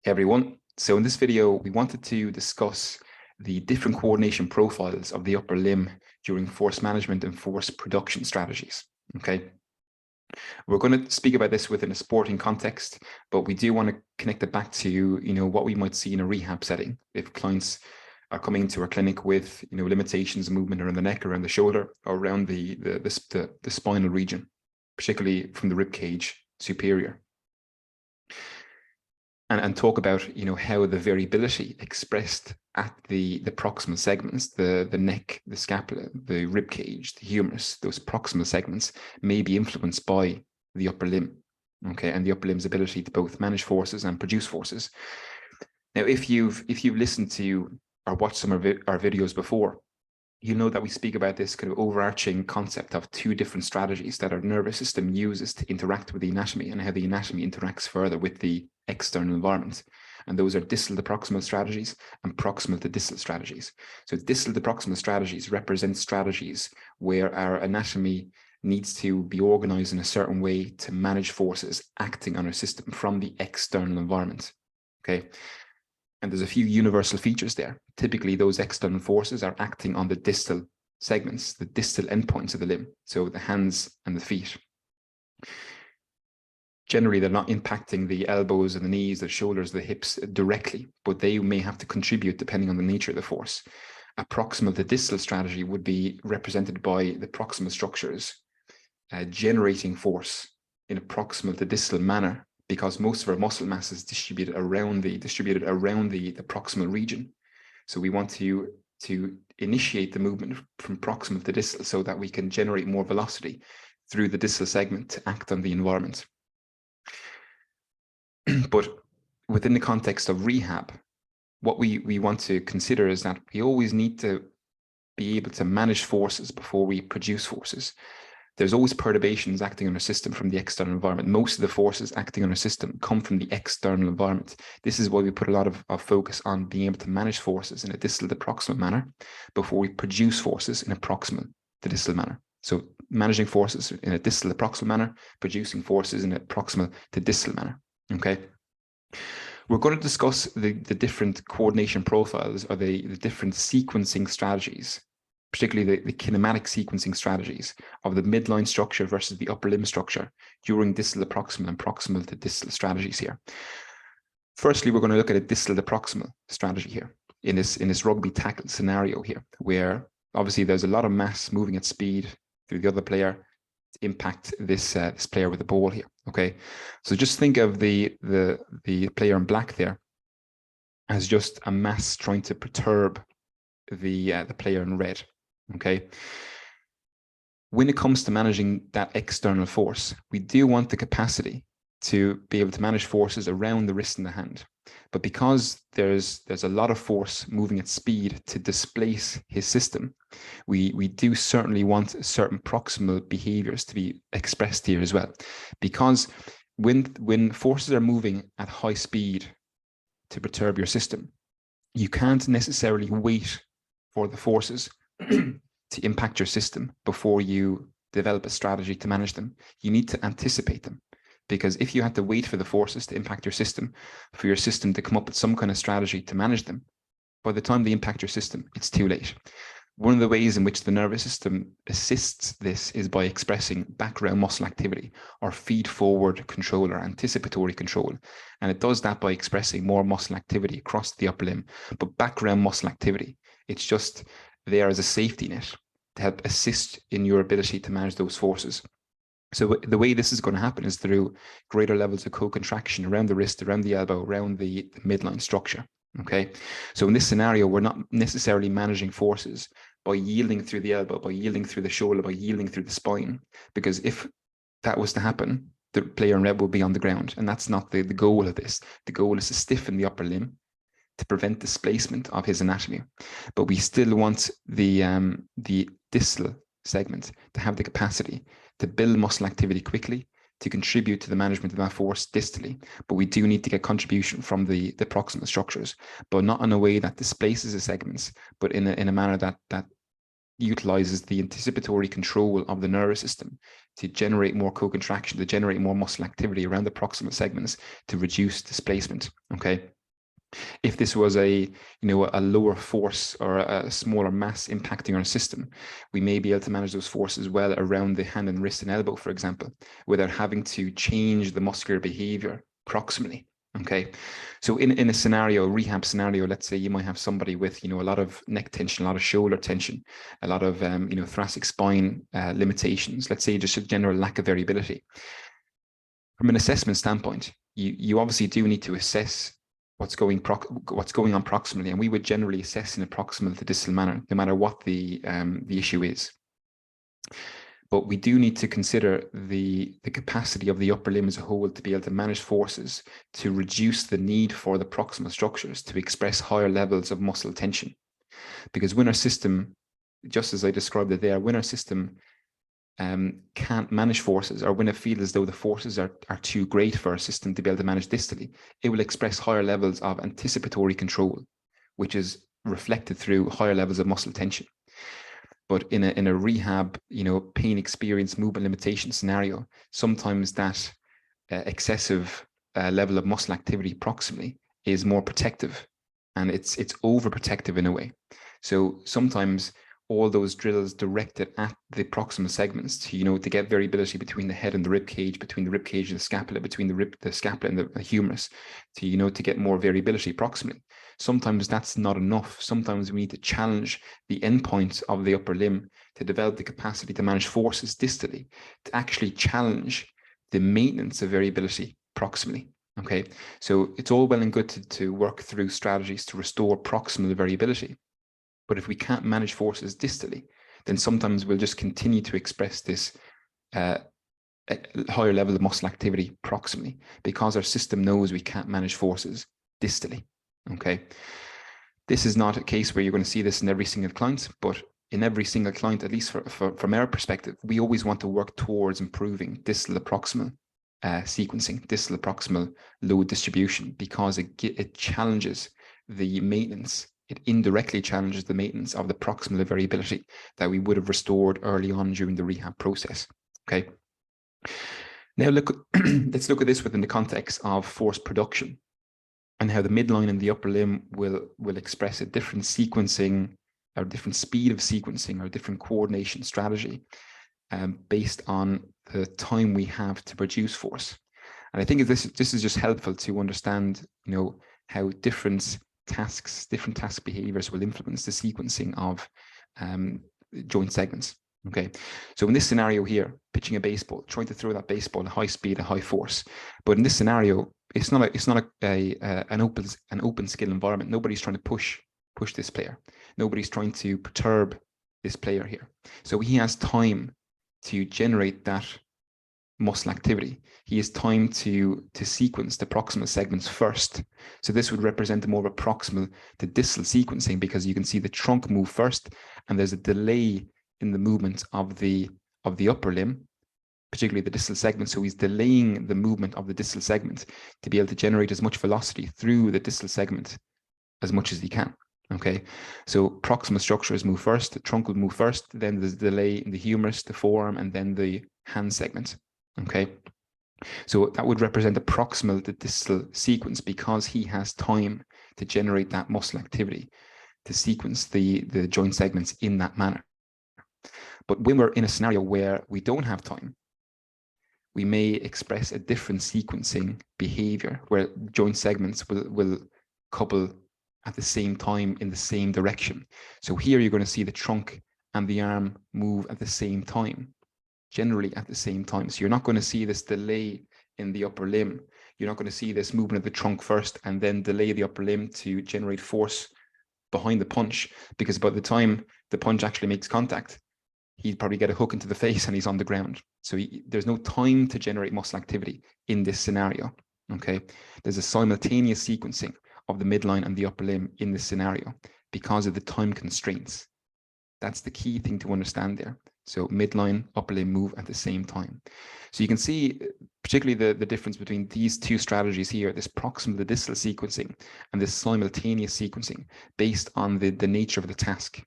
Hey everyone. So in this video, we wanted to discuss the different coordination profiles of the upper limb during force management and force production strategies. Okay. We're going to speak about this within a sporting context, but we do want to connect it back to, what we might see in a rehab setting if clients are coming into our clinic with, limitations of movement around the neck, around the shoulder, or around the spinal region, particularly from the rib cage superior. And talk about how the variability expressed at the proximal segments, the neck, the scapula, the rib cage, the humerus, those proximal segments may be influenced by the upper limb, okay, and the upper limb's ability to both manage forces and produce forces. Now, if you've listened to or watched some of our videos before, you know that we speak about this kind of overarching concept of two different strategies that our nervous system uses to interact with the anatomy, and how the anatomy interacts further with the external environment. And those are distal to proximal strategies and proximal to distal strategies. So distal to proximal strategies represent strategies where our anatomy needs to be organized in a certain way to manage forces acting on our system from the external environment. Okay. And there's a few universal features there. Typically, those external forces are acting on the distal segments, the distal endpoints of the limb, so the hands and the feet. Generally, they're not impacting the elbows and the knees, the shoulders, the hips directly, but they may have to contribute depending on the nature of the force. A proximal to distal strategy would be represented by the proximal structures generating force in a proximal to distal manner, because most of our muscle mass is distributed around the proximal region. So we want to initiate the movement from proximal to distal so that we can generate more velocity through the distal segment to act on the environment. But within the context of rehab, what we want to consider is that we always need to be able to manage forces before we produce forces. There's always perturbations acting on our system from the external environment. Most of the forces acting on our system come from the external environment. This is why we put a lot of focus on being able to manage forces in a distal to proximal manner before we produce forces in a proximal to distal manner. So managing forces in a distal to proximal manner, producing forces in a proximal to distal manner. Okay. We're going to discuss the different coordination profiles, or the different sequencing strategies, particularly the kinematic sequencing strategies of the midline structure versus the upper limb structure during distal to proximal and proximal to distal strategies here. Firstly, we're going to look at a distal to proximal strategy here in this rugby tackle scenario here, where obviously there's a lot of mass moving at speed through the other player to impact this player with the ball here. Okay, so just think of the player in black there as just a mass trying to perturb the player in red. Okay. When it comes to managing that external force, we do want the capacity to be able to manage forces around the wrist and the hand. But because there's a lot of force moving at speed to displace his system, we do certainly want certain proximal behaviors to be expressed here as well. Because when forces are moving at high speed to perturb your system, you can't necessarily wait for the forces to impact your system before you develop a strategy to manage them. You need to anticipate them, because if you had to wait for the forces to impact your system, for your system to come up with some kind of strategy to manage them, by the time they impact your system, it's too late. One of the ways in which the nervous system assists this is by expressing background muscle activity, or feed forward control, or anticipatory control. And it does that by expressing more muscle activity across the upper limb. But background muscle activity, it's just there as a safety net to help assist in your ability to manage those forces. So the way this is going to happen is through greater levels of co-contraction around the wrist, around the elbow, around the midline structure. Okay, so in this scenario, we're not necessarily managing forces by yielding through the elbow, by yielding through the shoulder, by yielding through the spine, because if that was to happen, the player in red will be on the ground, and that's not the goal of this. The goal is to stiffen the upper limb to prevent displacement of his anatomy. But we still want the distal segment to have the capacity to build muscle activity quickly, to contribute to the management of that force distally. But we do need to get contribution from the proximal structures, but not in a way that displaces the segments, but in a manner that utilizes the anticipatory control of the nervous system to generate more co-contraction, to generate more muscle activity around the proximal segments to reduce displacement. Okay. If this was a lower force or a smaller mass impacting our system, we may be able to manage those forces well around the hand and wrist and elbow, for example, without having to change the muscular behavior proximally. Okay, so in a scenario, a rehab scenario, let's say you might have somebody with a lot of neck tension, a lot of shoulder tension, a lot of thoracic spine limitations. Let's say just a general lack of variability. From an assessment standpoint, you obviously do need to assess what's going on proximally, and we would generally assess in a proximal to distal manner, no matter what the issue is. But we do need to consider the capacity of the upper limb as a whole to be able to manage forces to reduce the need for the proximal structures to express higher levels of muscle tension. Because when our system, just as I described it there, when our system can't manage forces, or when it feels as though the forces are too great for our system to be able to manage distally, it will express higher levels of anticipatory control, which is reflected through higher levels of muscle tension. But in a rehab, pain experience, movement limitation scenario, sometimes that excessive level of muscle activity proximally is more protective, and it's overprotective in a way. So sometimes all those drills directed at the proximal segments to get variability between the head and the rib cage, between the rib cage and the scapula, between the scapula and the humerus, to get more variability proximally. Sometimes that's not enough. Sometimes we need to challenge the endpoints of the upper limb to develop the capacity to manage forces distally, to actually challenge the maintenance of variability proximally. Okay, so it's all well and good to work through strategies to restore proximal variability. But if we can't manage forces distally, then sometimes we'll just continue to express this higher level of muscle activity proximally, because our system knows we can't manage forces distally. Okay, this is not a case where you're going to see this in every single client, but in every single client, at least from our perspective, we always want to work towards improving distal to proximal sequencing, distal to proximal load distribution, because it challenges the maintenance. It indirectly challenges the maintenance of the proximal variability that we would have restored early on during the rehab process. Okay. Now let's look at this within the context of force production, and how the midline and the upper limb will express a different sequencing, or different speed of sequencing, or different coordination strategy based on the time we have to produce force. And I think this is just helpful to understand, how different task behaviors will influence the sequencing of joint segments. Okay, so in this scenario here, pitching a baseball, trying to throw that baseball at high speed, at high force, but in this scenario, it's not an open skill environment. Nobody's trying to push this player. Nobody's trying to perturb this player here. So he has time to generate that muscle activity. He has time to sequence the proximal segments first. So this would represent more of a proximal to distal sequencing, because you can see the trunk move first, and there's a delay in the movement of the upper limb, particularly the distal segment. So he's delaying the movement of the distal segment to be able to generate as much velocity through the distal segment as much as he can. Okay, so proximal structures move first, the trunk will move first, then there's a delay in the humerus, the forearm, and then the hand segment. Okay, so that would represent the proximal to distal sequence, because he has time to generate that muscle activity to sequence the joint segments in that manner. But when we're in a scenario where we don't have time, we may express a different sequencing behavior, where joint segments will couple at the same time in the same direction. So here you're going to see the trunk and the arm move at the same time, generally at the same time. So you're not going to see this delay in the upper limb. You're not going to see this movement of the trunk first and then delay the upper limb to generate force behind the punch, because by the time the punch actually makes contact, he'd probably get a hook into the face and he's on the ground. So there's no time to generate muscle activity in this scenario. Okay, there's a simultaneous sequencing of the midline and the upper limb in this scenario because of the time constraints. That's the key thing to understand there. So midline, upper limb move at the same time. So you can see particularly the difference between these two strategies here, this proximal to distal sequencing and this simultaneous sequencing based on the nature of the task.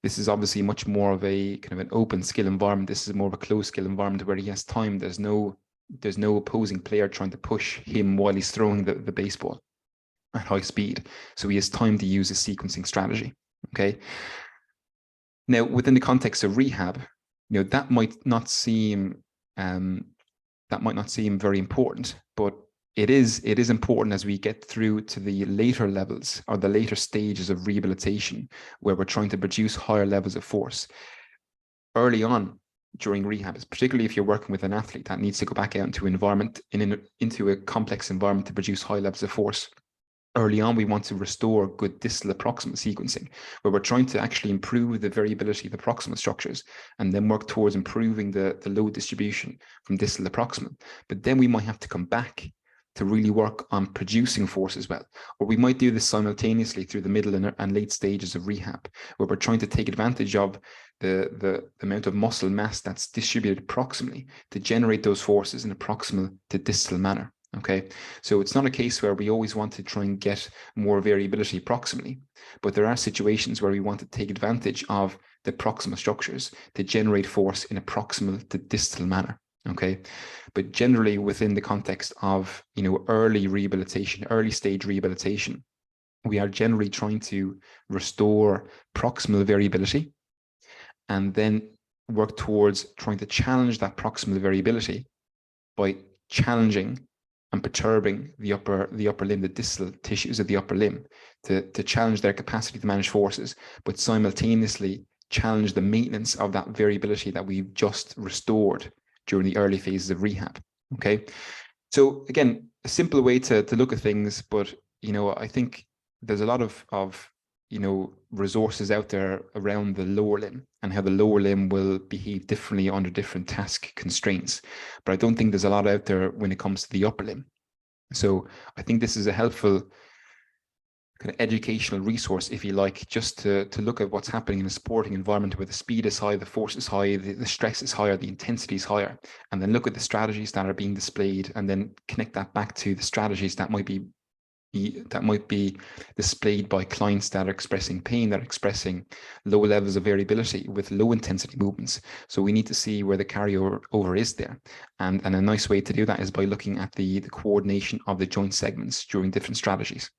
This is obviously much more of a kind of an open skill environment. This is more of a closed skill environment where he has time. There's no opposing player trying to push him while he's throwing the baseball at high speed. So he has time to use a sequencing strategy. Okay. Now, within the context of rehab, that might not seem very important, but it is important as we get through to the later levels or the later stages of rehabilitation, where we're trying to produce higher levels of force. Early on during rehab, particularly if you're working with an athlete that needs to go back out into environment, into a complex environment to produce high levels of force. Early on, we want to restore good distal approximal sequencing, where we're trying to actually improve the variability of the proximal structures and then work towards improving the load distribution from distal to proximal. But then we might have to come back to really work on producing force as well. Or we might do this simultaneously through the middle and late stages of rehab, where we're trying to take advantage of the amount of muscle mass that's distributed proximally to generate those forces in a proximal to distal manner. Okay, so it's not a case where we always want to try and get more variability proximally, but there are situations where we want to take advantage of the proximal structures to generate force in a proximal to distal manner. Okay, but generally within the context of early rehabilitation, early stage rehabilitation, we are generally trying to restore proximal variability and then work towards trying to challenge that proximal variability by challenging and perturbing the upper limb, the distal tissues of the upper limb, to challenge their capacity to manage forces, but simultaneously challenge the maintenance of that variability that we've just restored during the early phases of rehab. Okay, so again, a simple way to look at things, but I think there's a lot of resources out there around the lower limb and how the lower limb will behave differently under different task constraints. But I don't think there's a lot out there when it comes to the upper limb. So I think this is a helpful kind of educational resource, if you like, just to look at what's happening in a sporting environment where the speed is high, the force is high, the stress is higher, the intensity is higher, and then look at the strategies that are being displayed and then connect that back to the strategies that might be displayed by clients that are expressing pain, that are expressing low levels of variability with low intensity movements. So we need to see where the carryover is there. And a nice way to do that is by looking at the coordination of the joint segments during different strategies.